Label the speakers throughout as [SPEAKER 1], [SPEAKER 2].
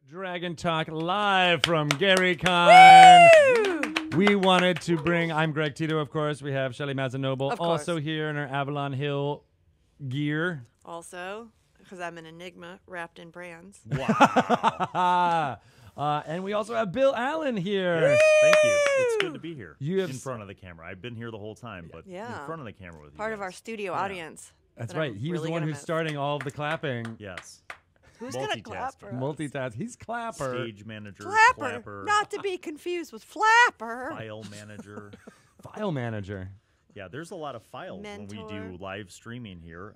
[SPEAKER 1] Dragon Talk live from GaryCon. We wanted to bring, I'm Greg Tito, of course. We have Shelly Mazzanoble also here in our Avalon Hill gear.
[SPEAKER 2] Also, because I'm an enigma wrapped in brands.
[SPEAKER 1] Wow. And we also have Bill Allan here.
[SPEAKER 3] Yes, thank you. It's good to be here in front of the camera. I've been here the whole time, but in front of the camera with you.
[SPEAKER 2] Part of our studio audience.
[SPEAKER 1] That's right. He was the one who's starting all of the clapping.
[SPEAKER 3] Yes.
[SPEAKER 2] Who's going to clap for us?
[SPEAKER 1] Multitask. He's Clapper.
[SPEAKER 3] Stage manager.
[SPEAKER 2] Clapper. Not to be confused with Flapper.
[SPEAKER 3] File manager.
[SPEAKER 1] File manager.
[SPEAKER 3] Yeah, there's a lot of files when we do live streaming here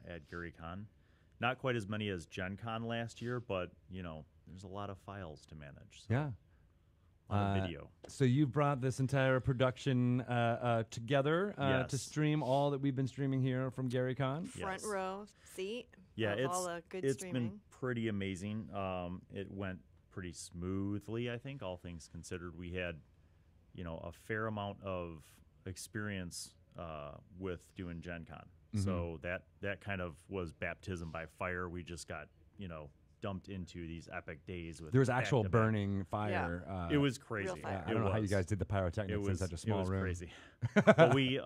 [SPEAKER 3] at GaryCon. Not quite as many as Gen Con last year, but, you know, there's a lot of files to manage. So.
[SPEAKER 1] Yeah.
[SPEAKER 3] A lot of video.
[SPEAKER 1] So you brought this entire production together to stream all that we've been streaming here from GaryCon.
[SPEAKER 2] Front row seat.
[SPEAKER 3] Yeah,
[SPEAKER 2] all the good
[SPEAKER 3] it's
[SPEAKER 2] streaming.
[SPEAKER 3] been pretty amazing. It went pretty smoothly, I think, all things considered. We had, you know, a fair amount of experience with doing Gen Con. So that kind of was baptism by fire. We just got, you know, dumped into these epic days with
[SPEAKER 1] there was actual burning fire.
[SPEAKER 3] Yeah. It was crazy.
[SPEAKER 1] I don't know how you guys did the pyrotechnics in such a small room.
[SPEAKER 3] It was crazy. But we,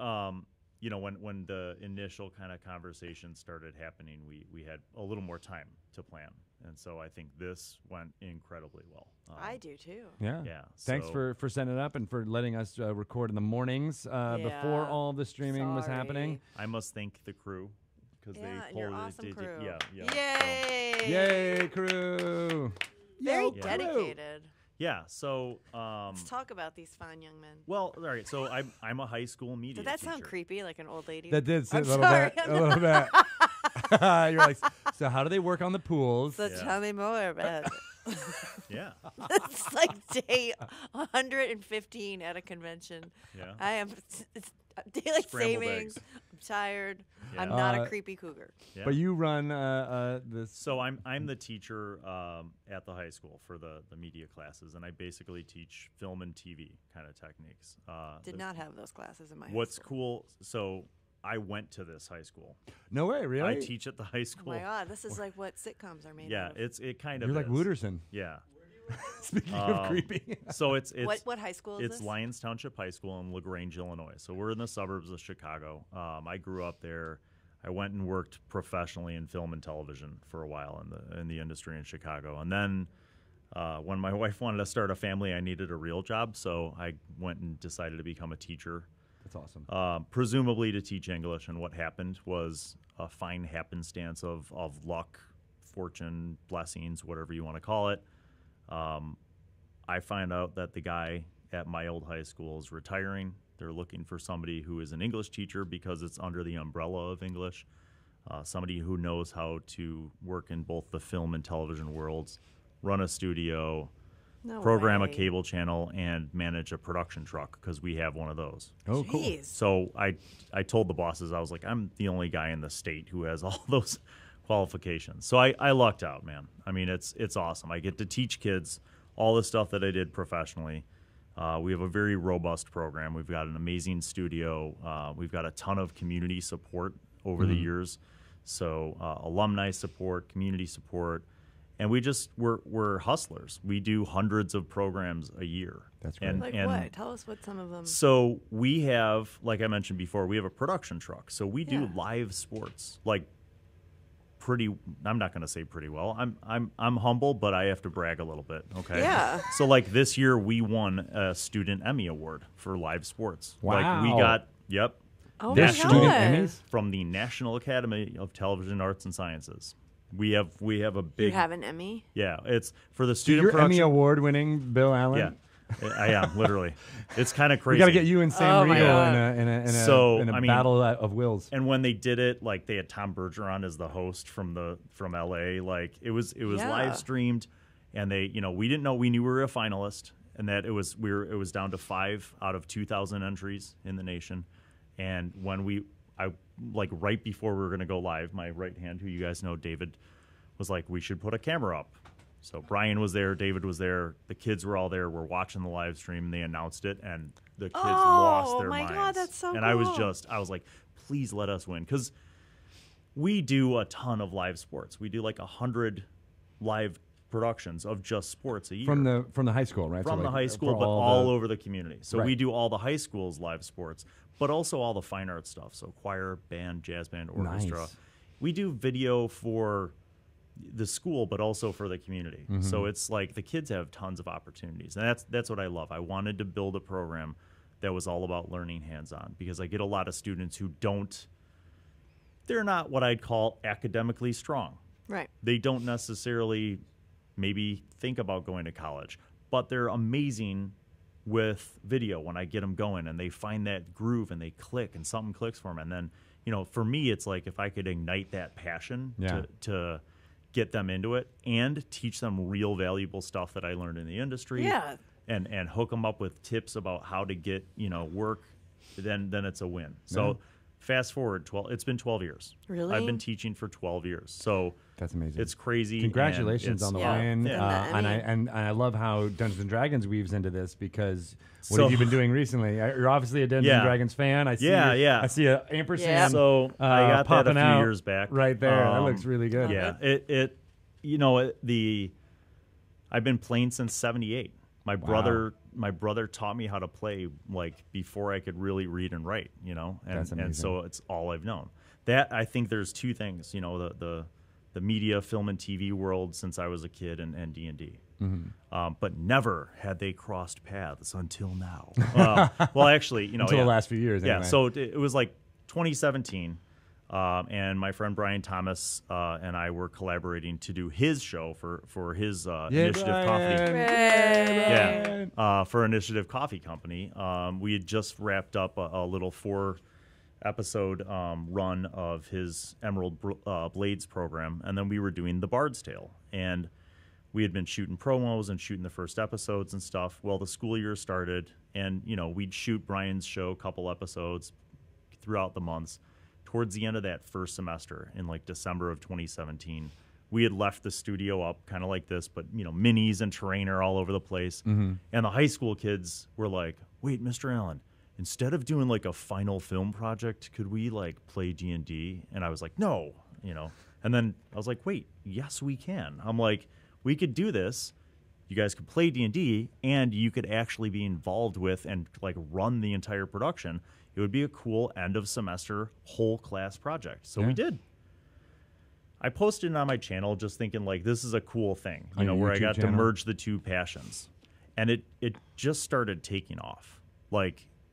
[SPEAKER 3] you know, when the initial kind of conversation started happening, we had a little more time to plan, and so I think this went incredibly well.
[SPEAKER 2] I do too.
[SPEAKER 1] Yeah.
[SPEAKER 3] Yeah.
[SPEAKER 1] Thanks for setting it up and for letting us record in the mornings before all the streaming was happening.
[SPEAKER 3] I must thank the crew. Because they pulled
[SPEAKER 2] your awesome crew.
[SPEAKER 3] Yay!
[SPEAKER 1] Yay, crew!
[SPEAKER 2] Very dedicated.
[SPEAKER 3] Yeah, so
[SPEAKER 2] let's talk about these fine young men.
[SPEAKER 3] Well, all right. So I'm a high school media.
[SPEAKER 2] Did that
[SPEAKER 3] teacher.
[SPEAKER 2] sound creepy, like an old lady?
[SPEAKER 1] That did sound a little bit. A little bit. You're like, so how do they work on the pools?
[SPEAKER 2] So tell me more about it.
[SPEAKER 3] Yeah.
[SPEAKER 2] It's like day 115 at a convention.
[SPEAKER 3] Yeah.
[SPEAKER 2] I am. It's daylight savings. I'm tired. Yeah. I'm not a creepy cougar.
[SPEAKER 1] Yeah. But you run this.
[SPEAKER 3] So I'm the teacher at the high school for the media classes, and I basically teach film and TV kind of techniques.
[SPEAKER 2] Did not have those classes in my high
[SPEAKER 3] What's
[SPEAKER 2] school.
[SPEAKER 3] cool? So I went to this high school.
[SPEAKER 1] No way, really?
[SPEAKER 3] I teach at the high school.
[SPEAKER 2] Oh my God, this is like what sitcoms are made of.
[SPEAKER 3] Yeah, it kind of.
[SPEAKER 1] You're like Wooderson.
[SPEAKER 3] Yeah.
[SPEAKER 1] Speaking of creepy.
[SPEAKER 3] So it's
[SPEAKER 2] what high school is
[SPEAKER 3] this? It's Lyons Township High School in LaGrange, Illinois. So we're in the suburbs of Chicago. I grew up there. I went and worked professionally in film and television for a while in the industry in Chicago. And then when my wife wanted to start a family, I needed a real job. So I went and decided to become a teacher.
[SPEAKER 1] That's awesome.
[SPEAKER 3] Presumably to teach English. And what happened was a fine happenstance of luck, fortune, blessings, whatever you want to call it. I find out that the guy at my old high school is retiring. They're looking for somebody who is an English teacher because it's under the umbrella of English, somebody who knows how to work in both the film and television worlds, run a studio, program a cable channel, and manage a production truck because we have one of those.
[SPEAKER 1] Oh, cool.
[SPEAKER 2] Jeez.
[SPEAKER 3] So I told the bosses, I was like, I'm the only guy in the state who has all those qualifications. So I lucked out, man. I mean, it's awesome. I get to teach kids all the stuff that I did professionally. We have a very robust program. We've got an amazing studio. We've got a ton of community support over the years. So alumni support, community support, and we're hustlers. We do hundreds of programs a year.
[SPEAKER 1] That's right.
[SPEAKER 2] Like what? Tell us what some of them.
[SPEAKER 3] So we have, like I mentioned before, we have a production truck. So we do live sports, like I'm not going to say pretty well. I'm humble, but I have to brag a little bit. Okay.
[SPEAKER 2] Yeah.
[SPEAKER 3] So like this year we won a student Emmy award for live sports.
[SPEAKER 1] Wow.
[SPEAKER 3] Like we got
[SPEAKER 2] Oh
[SPEAKER 1] my
[SPEAKER 2] God.
[SPEAKER 1] Emmys?
[SPEAKER 3] From the National Academy of Television Arts and Sciences. We have a big.
[SPEAKER 2] You have an Emmy?
[SPEAKER 3] Yeah, it's for the student.
[SPEAKER 1] You're
[SPEAKER 3] production.
[SPEAKER 1] Emmy award winning Bill Allan.
[SPEAKER 3] Yeah. I am literally. It's kind of crazy.
[SPEAKER 1] We got to get you and Sam Riegel in a battle of wills.
[SPEAKER 3] And when they did it, like they had Tom Bergeron as the host from LA. Like it was live streamed, and they we didn't know, we knew we were a finalist, and that it was down to 5 out of 2,000 entries in the nation, and when right before we were going to go live, my right hand, who you guys know, David, was like, we should put a camera up. So Brian was there, David was there, the kids were all there. We're watching the live stream, and they announced it, and the kids lost their minds.
[SPEAKER 2] Oh my God, that's so cool.
[SPEAKER 3] And I was like, please let us win, because we do a ton of live sports. We do like 100 live productions of just sports a year.
[SPEAKER 1] From the high school, right?
[SPEAKER 3] From the high school, but all over the community. So we do all the high school's live sports, but also all the fine art stuff. So choir, band, jazz band, orchestra.
[SPEAKER 1] Nice.
[SPEAKER 3] We do video for the school, but also for the community. So it's like the kids have tons of opportunities, and that's what I love. I wanted to build a program that was all about learning hands-on, because I get a lot of students who they're not what I'd call academically strong.
[SPEAKER 2] Right.
[SPEAKER 3] They don't necessarily maybe think about going to college, but they're amazing with video when I get them going, and they find that groove and they click and something clicks for them. And then, for me, it's like if I could ignite that passion to get them into it and teach them real valuable stuff that I learned in the industry.
[SPEAKER 2] Yeah.
[SPEAKER 3] And hook them up with tips about how to get, work, then it's a win. So fast forward, it's been 12 years.
[SPEAKER 2] Really?
[SPEAKER 3] I've been teaching for 12 years. So
[SPEAKER 1] that's amazing.
[SPEAKER 3] It's crazy.
[SPEAKER 1] Congratulations on the win.
[SPEAKER 2] Yeah.
[SPEAKER 1] And I love how Dungeons and Dragons weaves into this, because what have you been doing recently? You're obviously a Dungeons and Dragons fan. I see I see an ampersand.
[SPEAKER 3] Yeah. So I got that a few years back.
[SPEAKER 1] Right there. That looks really good.
[SPEAKER 3] Yeah. I've been playing since '78. My brother taught me how to play before I could really read and write, and so it's all I've known. That I think there's two things, the media, film, and TV world since I was a kid, and D&D. But never had they crossed paths until now. Well, actually,
[SPEAKER 1] until the last few years.
[SPEAKER 3] Yeah.
[SPEAKER 1] Anyway.
[SPEAKER 3] So it was like 2017. And my friend Brian Thomas and I were collaborating to do his show for his Initiative
[SPEAKER 1] Brian.
[SPEAKER 3] Coffee. For Initiative Coffee Company. We had just wrapped up a little 4-episode run of his Emerald Blades program, and then we were doing The Bard's Tale. And we had been shooting promos and shooting the first episodes and stuff. Well, the school year started, and we'd shoot Brian's show a couple episodes throughout the months. Towards the end of that first semester in December of 2017, we had left the studio up kind of like this, but minis and terrain are all over the place. And the high school kids were like, "Wait, Mr. Allan, instead of doing a final film project, could we play D&D?" And I was like, "No," And then I was like, "Wait, yes, we can." I'm like, "We could do this. You guys could play D&D, and you could actually be involved with and run the entire production. It would be a cool end of semester whole class project." So we did. I posted it on my channel just thinking this is a cool thing, where I got to merge the two passions. And it just started taking off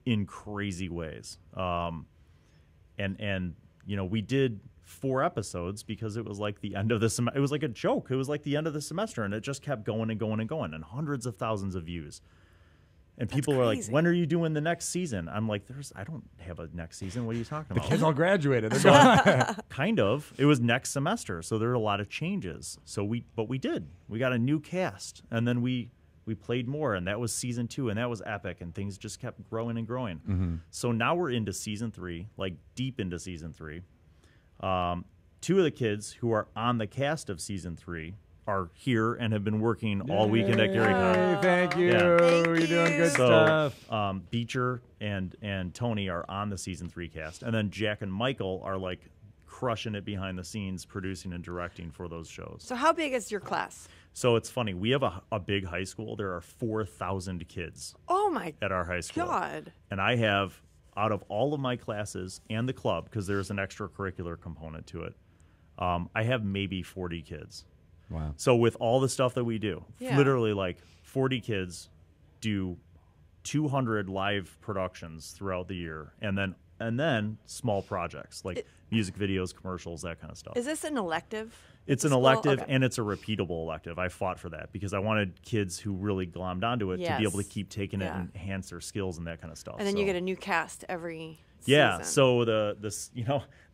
[SPEAKER 3] in crazy ways. And we did 4 episodes because it was the end of the semester. It was like a joke. It was the end of the semester, and it just kept going and going and going, and hundreds of thousands of views. And people were like, "When are you doing the next season?" I'm like, I don't have a next season. What are you talking about?
[SPEAKER 1] The kids all graduated.
[SPEAKER 3] Kind of. It was next semester, so there are a lot of changes. But we did. We got a new cast, and then we played more, and that was season 2, and that was epic, and things just kept growing and growing. So now we're into season 3, deep into season 3. 2 of the kids who are on the cast of season 3 are here and have been working all weekend at GaryCon.
[SPEAKER 1] Thank you.
[SPEAKER 3] Yeah.
[SPEAKER 1] You're doing good stuff.
[SPEAKER 3] Beecher and Tony are on the season 3 cast, and then Jack and Michael are crushing it behind the scenes, producing and directing for those shows.
[SPEAKER 2] So how big is your class?
[SPEAKER 3] So it's funny. We have a big high school. There are 4,000 kids.
[SPEAKER 2] Oh my
[SPEAKER 3] at our high school.
[SPEAKER 2] God.
[SPEAKER 3] And I have, out of all of my classes and the club, because there's an extracurricular component to it, I have maybe 40 kids.
[SPEAKER 1] Wow.
[SPEAKER 3] So with all the stuff that we do, literally 40 kids do 200 live productions throughout the year, and then small projects music videos, commercials, that kind of stuff.
[SPEAKER 2] Is this an elective?
[SPEAKER 3] It's an elective, and it's a repeatable elective. I fought for that because I wanted kids who really glommed onto it to be able to keep taking it and enhance their skills and that kind of stuff.
[SPEAKER 2] And then you get a new cast every
[SPEAKER 3] Yeah,
[SPEAKER 2] season.
[SPEAKER 3] so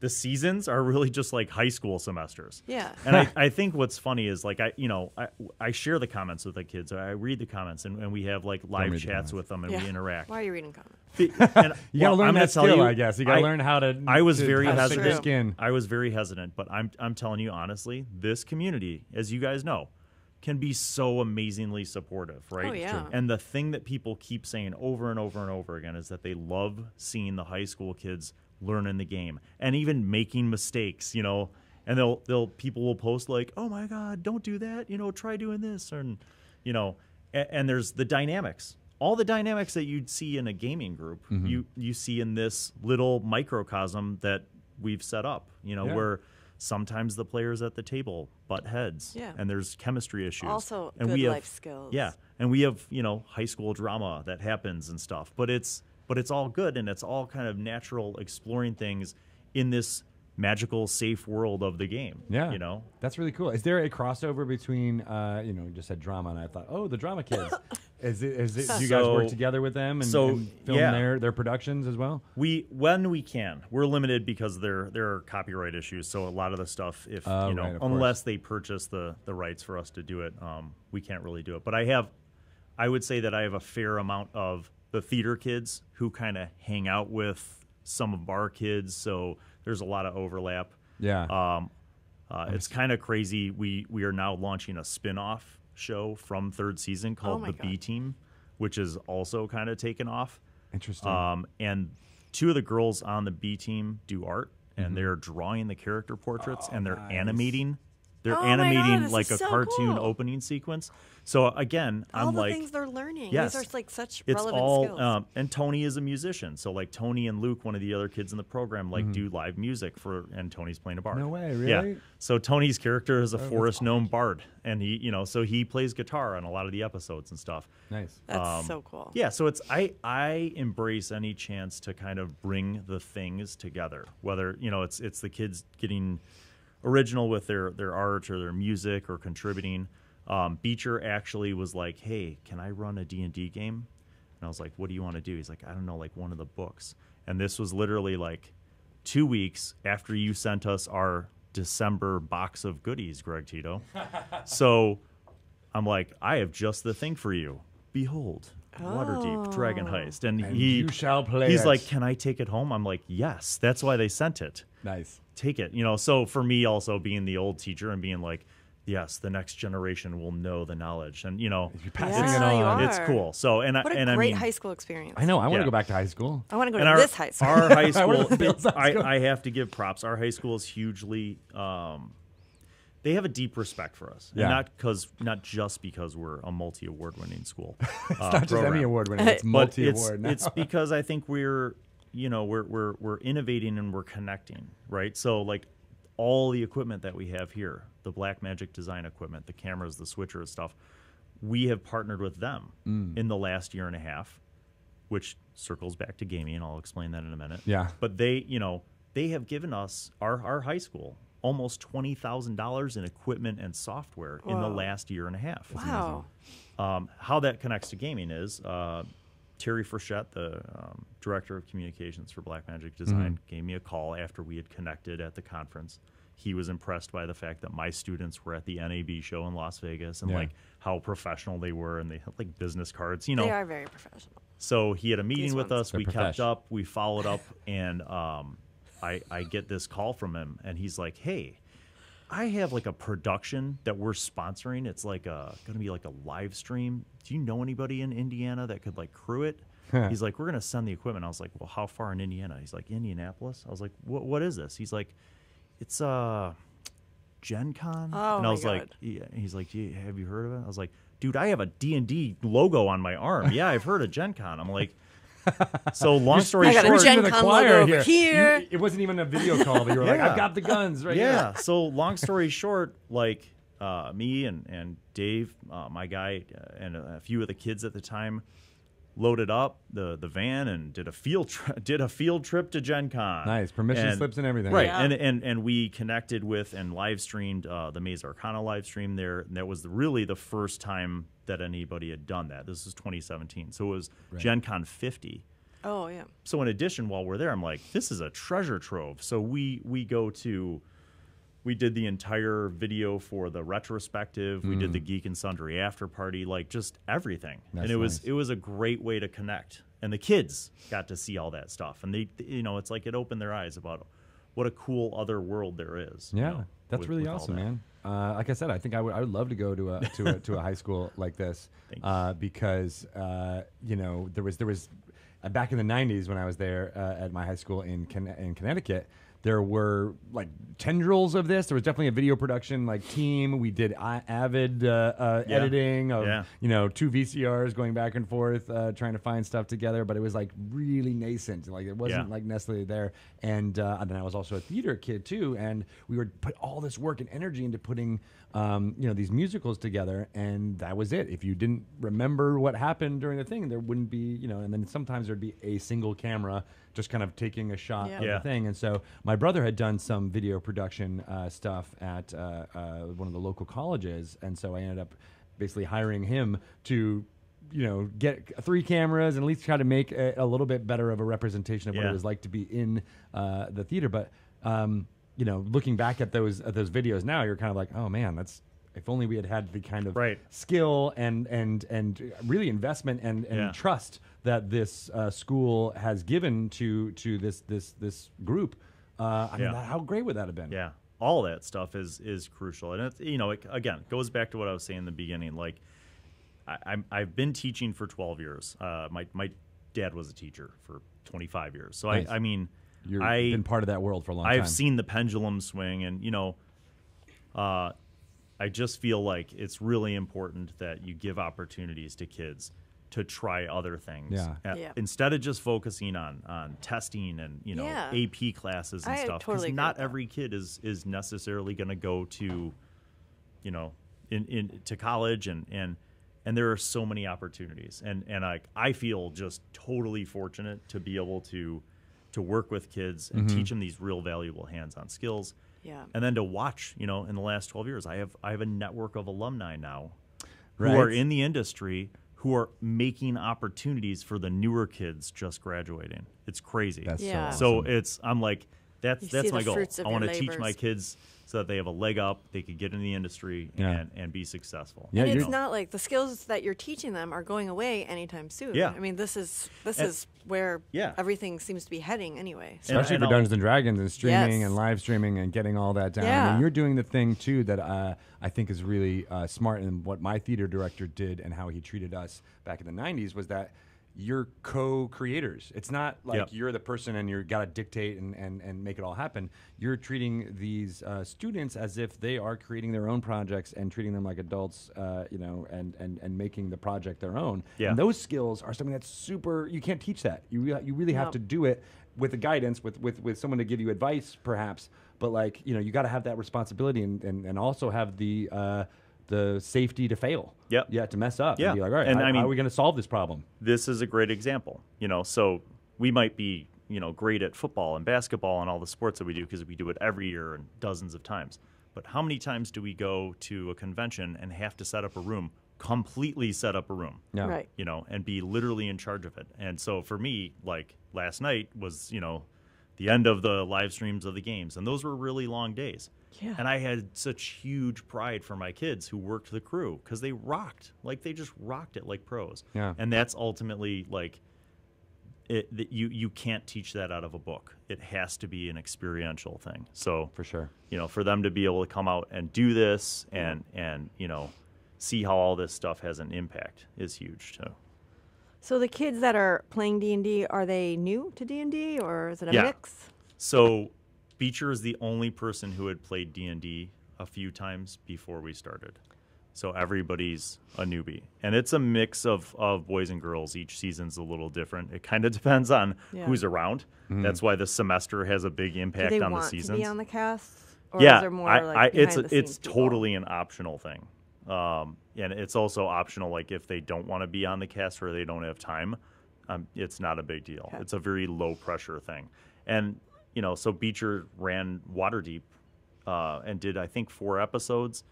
[SPEAKER 3] the seasons are really just like high school semesters.
[SPEAKER 2] Yeah.
[SPEAKER 3] And I think what's funny is I share the comments with the kids. I read the comments, and we have live chats with them, and we interact.
[SPEAKER 2] Why are you reading comments?
[SPEAKER 1] And, you got to learn that skill, I guess. You got to learn how to.
[SPEAKER 3] I was very hesitant.
[SPEAKER 1] Skin.
[SPEAKER 3] I was very hesitant, but I'm telling you honestly, this community, as you guys know, can be so amazingly supportive, right?
[SPEAKER 2] Oh, yeah.
[SPEAKER 3] And the thing that people keep saying over and over and over again is that they love seeing the high school kids learning the game and even making mistakes, And people will post like, oh my God, don't do that. Try doing this. And, and there's the dynamics. All the dynamics that you'd see in a gaming group, you see in this little microcosm that we've set up, where sometimes the players at the table butt heads and there's chemistry issues.
[SPEAKER 2] Also,
[SPEAKER 3] and
[SPEAKER 2] good life skills.
[SPEAKER 3] Yeah. And we have, high school drama that happens and stuff. But it's all good, and it's all kind of natural exploring things in this magical, safe world of the game.
[SPEAKER 1] Yeah. That's really cool. Is there a crossover between, you just said drama, and I thought, oh, the drama kids. Do you guys work together with them and film their productions as well?
[SPEAKER 3] When we can. We're limited because there are copyright issues. So a lot of the stuff, if unless they purchase the rights for us to do it, we can't really do it. But I would say that I have a fair amount of the theater kids who kind of hang out with some of our kids. So there's a lot of overlap.
[SPEAKER 1] Yeah.
[SPEAKER 3] It's kind of crazy. We are now launching a spin-off show from third season called The B Team, which is also kind of taken off.
[SPEAKER 1] Interesting.
[SPEAKER 3] And two of the girls on the B Team do art, and they're drawing the character portraits, and they're animating. They're animating like a cartoon opening sequence. So again,
[SPEAKER 2] all
[SPEAKER 3] I'm
[SPEAKER 2] the
[SPEAKER 3] like,
[SPEAKER 2] things they're learning.
[SPEAKER 3] yes,
[SPEAKER 2] These are like such
[SPEAKER 3] it's
[SPEAKER 2] relevant
[SPEAKER 3] all,
[SPEAKER 2] skills.
[SPEAKER 3] and Tony is a musician. So like Tony and Luke, one of the other kids in the program, do live music and Tony's playing a bard.
[SPEAKER 1] No way, really?
[SPEAKER 3] Yeah. So Tony's character is a forest gnome bard, and he, so he plays guitar on a lot of the episodes and stuff.
[SPEAKER 1] Nice.
[SPEAKER 2] That's so cool.
[SPEAKER 3] Yeah. So I embrace any chance to kind of bring the things together, whether it's the kids getting original with their art or their music or contributing. Beecher actually was like, hey, can I run a D&D game? And I was like, what do you want to do? He's like, I don't know, like one of the books. And this was literally like 2 weeks after you sent us our December box of goodies, Greg Tito. So I'm like, I have just the thing for you. Behold, Waterdeep Dragon Heist. And
[SPEAKER 1] you shall play
[SPEAKER 3] he's
[SPEAKER 1] it.
[SPEAKER 3] like, can I take it home? I'm like, yes, that's why they sent it.
[SPEAKER 1] Nice.
[SPEAKER 3] Take it. So for me also being the old teacher and being like, yes, the next generation will know the knowledge, and
[SPEAKER 1] you're passing it on.
[SPEAKER 3] It's cool. So
[SPEAKER 2] what a great high school experience.
[SPEAKER 1] I know. I want to go back to high school.
[SPEAKER 2] I want to go to this high school.
[SPEAKER 3] Our high school, I have to give props. Our high school is hugely. They have a deep respect for us, and not just because we're a multi-award-winning school.
[SPEAKER 1] It's not just any award-winning; it's multi-award.
[SPEAKER 3] It's because I think we're innovating and we're connecting, right? So like all the equipment that we have here, the Blackmagic design equipment, the cameras, the switcher stuff, we have partnered with them in the last year and a half, which circles back to gaming, and I'll explain that in a minute.
[SPEAKER 1] Yeah.
[SPEAKER 3] But they have given us, our high school, almost $20,000 in equipment and software in the last year and a half.
[SPEAKER 2] Wow.
[SPEAKER 3] How that connects to gaming is Terry Frechette, the director of communications for Blackmagic Design, gave me a call after we had connected at the conference. He was impressed by the fact that my students were at the NAB show in Las Vegas and like how professional they were, and they had like business cards. They
[SPEAKER 2] are very professional.
[SPEAKER 3] So he had a meeting with us.
[SPEAKER 1] They're
[SPEAKER 3] we kept up. We followed up, and I get this call from him, and he's like, "Hey, I have like a production that we're sponsoring. It's like going to be like a live stream. Do you know anybody in Indiana that could like crew it?" He's like, "We're going to send the equipment." I was like, "Well, how far in Indiana?" He's like, "Indianapolis." I was like, "What is this?" He's like, "It's Gen Con."
[SPEAKER 2] Oh,
[SPEAKER 3] and I was like, yeah. He's like, "Have you heard of it?" I was like, "Dude, I have a D&D logo on my arm." "Yeah, I've heard of Gen Con." I'm like, so long story short,
[SPEAKER 2] I got a Gen Con logo over here.
[SPEAKER 1] It wasn't even a video call, but you were like, "I've got the guns right here."
[SPEAKER 3] Yeah. So long story short, like me and Dave, my guy, and a few of the kids at the time loaded up the van and did a field trip to Gen Con.
[SPEAKER 1] Nice. Permission slips and everything.
[SPEAKER 3] Right.
[SPEAKER 2] Yeah.
[SPEAKER 3] And we connected with and live streamed the Maze Arcana live stream there. And that was really the first time that anybody had done that. This was 2017. So it was Gen Con 50.
[SPEAKER 2] Oh, yeah.
[SPEAKER 3] So in addition, while we're there, I'm like, this is a treasure trove. So we did the entire video for the retrospective. We did the Geek and Sundry after party, like just everything.
[SPEAKER 1] That's
[SPEAKER 3] and
[SPEAKER 1] nice.
[SPEAKER 3] it was a great way to connect. And the kids got to see all that stuff. And they it's like it opened their eyes about what a cool other world there is.
[SPEAKER 1] Yeah, that's really awesome, man. Like I said, I think I would love to go to a high school like this because there was back in the 90s when I was there at my high school in Connecticut. there were like tendrils of this. There was definitely a video production like team. We did avid editing of 2 VCRs going back and forth, trying to find stuff together. But it was like really nascent. Like it wasn't like necessarily there. And then I was also a theater kid too, and we would put all this work and energy into putting these musicals together, and that was it. If you didn't remember what happened during the thing, there wouldn't be, and then sometimes there'd be a single camera just kind of taking a shot of the thing. And so my brother had done some video production stuff at one of the local colleges, and so I ended up basically hiring him to get 3 cameras and at least try to make a little bit better of a representation of what it was like to be in the theater. But looking back at those videos now, you're kind of like, oh man, if only we had the kind of skill and really investment and trust that this school has given to this group. I mean, how great would that have been?
[SPEAKER 3] Yeah, all that stuff is crucial, and it again goes back to what I was saying in the beginning. Like, I've been teaching for 12 years. My dad was a teacher for 25 years, so nice. I mean.
[SPEAKER 1] You've been part of that world for a long time.
[SPEAKER 3] I've seen the pendulum swing, and I just feel like it's really important that you give opportunities to kids to try other things. Instead of just focusing on testing and AP classes and stuff. Because not every kid is necessarily going to go to to college, and there are so many opportunities, and I feel just totally fortunate to be able to work with kids and teach them these real valuable hands-on skills. Yeah. And then to watch, in the last 12 years, I have a network of alumni now who are in the industry, who are making opportunities for the newer kids just graduating. It's crazy.
[SPEAKER 1] That's
[SPEAKER 3] so awesome. I'm like, that's my goal. I want to teach my kids so that they have a leg up, they could get in the industry and be successful.
[SPEAKER 2] Yeah, and it's not like the skills that you're teaching them are going away anytime soon. Yeah. I mean, this is where everything seems to be heading anyway. So.
[SPEAKER 1] Especially for Dungeons and Dragons and streaming and live streaming and getting all that down. Yeah. I mean, you're doing the thing too that I think is really smart, and what my theater director did and how he treated us back in the 90s was that you're co-creators. It's not like you're the person and you got to dictate and make it all happen. You're treating these students as if they are creating their own projects and treating them like adults, and making the project their own. Yeah. And those skills are something that's super, you can't teach that. You really have to do it with the guidance, with someone to give you advice perhaps, but you got to have that responsibility and also have the safety to fail. To mess up. Yeah. And be like, all right, how are we going to solve this problem?
[SPEAKER 3] This is a great example. So we might be, great at football and basketball and all the sports that we do because we do it every year and dozens of times. But how many times do we go to a convention and have to set up a room, completely set up a room?
[SPEAKER 1] Yeah. Right.
[SPEAKER 3] And be literally in charge of it. And so for me, like last night was, the end of the live streams of the games. And those were really long days. Yeah. And I had such huge pride for my kids who worked the crew because they rocked. Like, they just rocked it like pros. Yeah. And that's ultimately, like, you can't teach that out of a book. It has to be an experiential thing. So,
[SPEAKER 1] for sure,
[SPEAKER 3] for them to be able to come out and do this and see how all this stuff has an impact is huge, too.
[SPEAKER 2] So the kids that are playing D&D, are they new to D&D, or is it a mix?
[SPEAKER 3] So Beecher is the only person who had played D&D a few times before we started. So everybody's a newbie. And it's a mix of boys and girls. Each season's a little different. It kind of depends on who's around. Mm-hmm. That's why the semester has a big impact on the seasons.
[SPEAKER 2] Do they want to be on the cast? Or is there more
[SPEAKER 3] it's totally an optional thing. And it's also optional, like if they don't want to be on the cast or they don't have time, it's not a big deal. Okay. It's a very low pressure thing. And, so Beecher ran Waterdeep and did, I think, 4 episodes.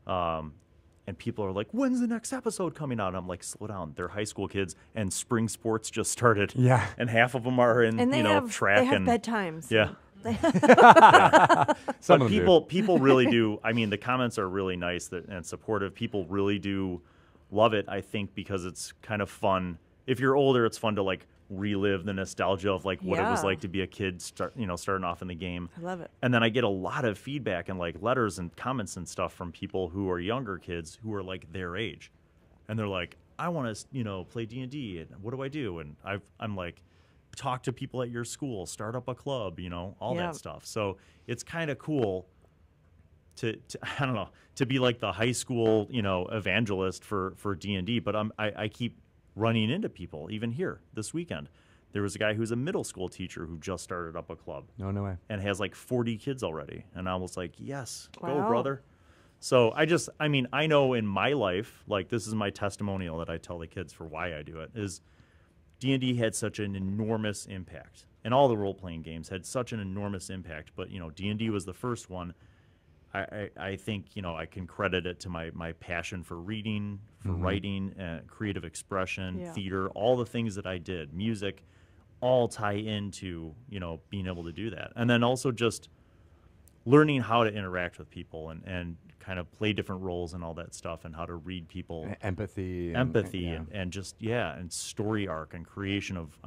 [SPEAKER 3] And people are like, when's the next episode coming out? And I'm like, slow down. They're high school kids, and spring sports just started. Yeah. And half of them are in, track.
[SPEAKER 2] They have bedtimes.
[SPEAKER 3] Yeah. But people really do. I mean, the comments are really nice and supportive. People really do love it, I think, because it's kind of fun. If you're older, it's fun to like relive the nostalgia of like what it was like to be a kid starting off in the game.
[SPEAKER 2] I love it.
[SPEAKER 3] And then I get a lot of feedback and like letters and comments and stuff from people who are younger kids who are like their age. And they're like, I want to, play D&D, and what do I do? And I'm like, talk to people at your school, start up a club, all that stuff. So it's kind of cool to I don't know, to be like the high school, evangelist for D&D, but I keep running into people even here this weekend. There was a guy who's a middle school teacher who just started up a club.
[SPEAKER 1] No way.
[SPEAKER 3] And has like 40 kids already. And I was like, yes, go, brother. So I know in my life, like this is my testimonial that I tell the kids for why I do it, is D&D had such an enormous impact. And all the role-playing games had such an enormous impact. But, D&D was the first one. I think, I can credit it to my passion for reading, for writing, creative expression, theater, all the things that I did, music, all tie into, being able to do that. And then also just learning how to interact with people and kind of play different roles and all that stuff and how to read people.
[SPEAKER 1] Empathy.
[SPEAKER 3] And just, and story arc and creation of,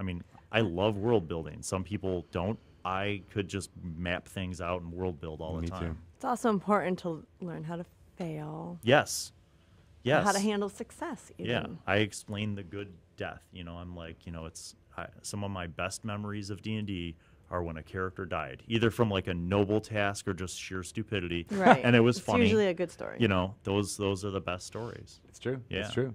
[SPEAKER 3] I love world building. Some people don't. I could just map things out and world build all the time.
[SPEAKER 1] Me too.
[SPEAKER 2] It's also important to learn how to fail.
[SPEAKER 3] Yes.
[SPEAKER 2] How to handle success. Even.
[SPEAKER 3] Yeah. I explain the good death. I'm like, some of my best memories of D&D are when a character died, either from like a noble task or just sheer stupidity.
[SPEAKER 2] Right.
[SPEAKER 3] And it was funny.
[SPEAKER 2] It's usually a good story.
[SPEAKER 3] Those are the best stories.
[SPEAKER 1] It's true.
[SPEAKER 3] Yeah.
[SPEAKER 1] It's true.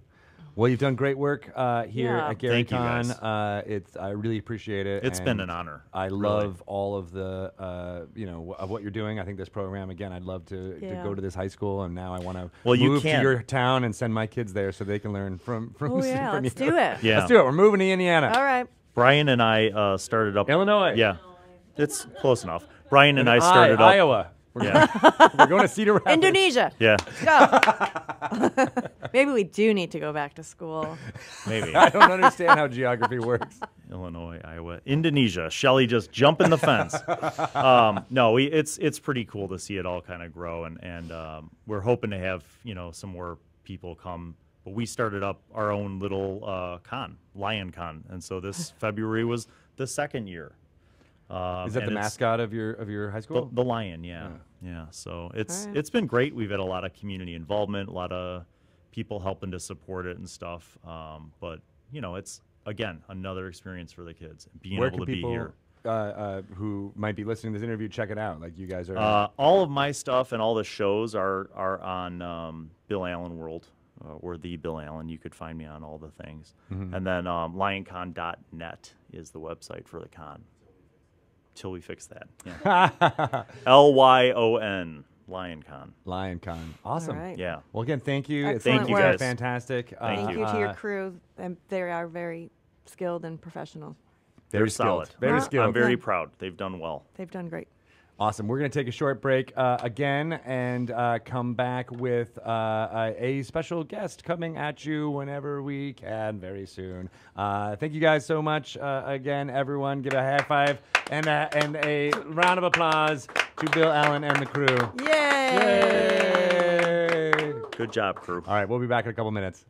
[SPEAKER 1] Well, you've done great work here at Gary
[SPEAKER 3] Thank you,
[SPEAKER 1] Con.
[SPEAKER 3] guys.
[SPEAKER 1] I really appreciate it.
[SPEAKER 3] It's been an honor.
[SPEAKER 1] I love all of the of what you're doing. I think this program again. I'd love to go to this high school, and now I want to move to your town and send my kids there so they can learn from.
[SPEAKER 2] Oh yeah,
[SPEAKER 1] from
[SPEAKER 2] let's
[SPEAKER 1] you.
[SPEAKER 2] do it.
[SPEAKER 3] Yeah,
[SPEAKER 1] let's do it. We're moving to Indiana.
[SPEAKER 2] All right.
[SPEAKER 3] Brian and I started up
[SPEAKER 1] Illinois.
[SPEAKER 3] Yeah, it's close enough. Brian and I started up
[SPEAKER 1] Iowa. We're going to Cedar Rapids.
[SPEAKER 2] Indonesia.
[SPEAKER 3] Yeah.
[SPEAKER 2] Let's go. Maybe we do need to go back to school.
[SPEAKER 3] Maybe.
[SPEAKER 1] I don't understand how geography works.
[SPEAKER 3] Illinois, Iowa, Indonesia. Shelley just jumping the fence. No, it's pretty cool to see it all kind of grow, and we're hoping to have some more people come. But we started up our own little con, Lion Con, and so this February was the second year.
[SPEAKER 1] Is that the mascot of your high school?
[SPEAKER 3] The lion, yeah. So it's been great. We've had a lot of community involvement, a lot of people helping to support it and stuff. But it's again another experience for the kids being able to be here.
[SPEAKER 1] Who might be listening to this interview, check it out. Like you guys are.
[SPEAKER 3] All of my stuff and all the shows are on Bill Allan World. Or the Bill Allan. You could find me on all the things. And then lioncon.net is the website for the con. Till we fix that. Yeah. LYON, LionCon.
[SPEAKER 1] LionCon. Awesome.
[SPEAKER 2] Right.
[SPEAKER 3] Yeah.
[SPEAKER 1] Well, again, thank you.
[SPEAKER 2] Excellent
[SPEAKER 3] you guys.
[SPEAKER 1] Fantastic.
[SPEAKER 2] Thank you to your crew. They are very skilled and professional.
[SPEAKER 1] Very
[SPEAKER 3] solid.
[SPEAKER 1] Very skilled.
[SPEAKER 3] I'm very proud. They've done well.
[SPEAKER 2] They've done great.
[SPEAKER 1] Awesome. We're going to take a short break again and come back with a special guest coming at you whenever we can very soon. Thank you guys so much again, everyone. Give a high five and a round of applause to Bill Allan and the crew.
[SPEAKER 2] Yay!
[SPEAKER 1] Yay!
[SPEAKER 3] Good job, crew.
[SPEAKER 1] All right, we'll be back in a couple minutes.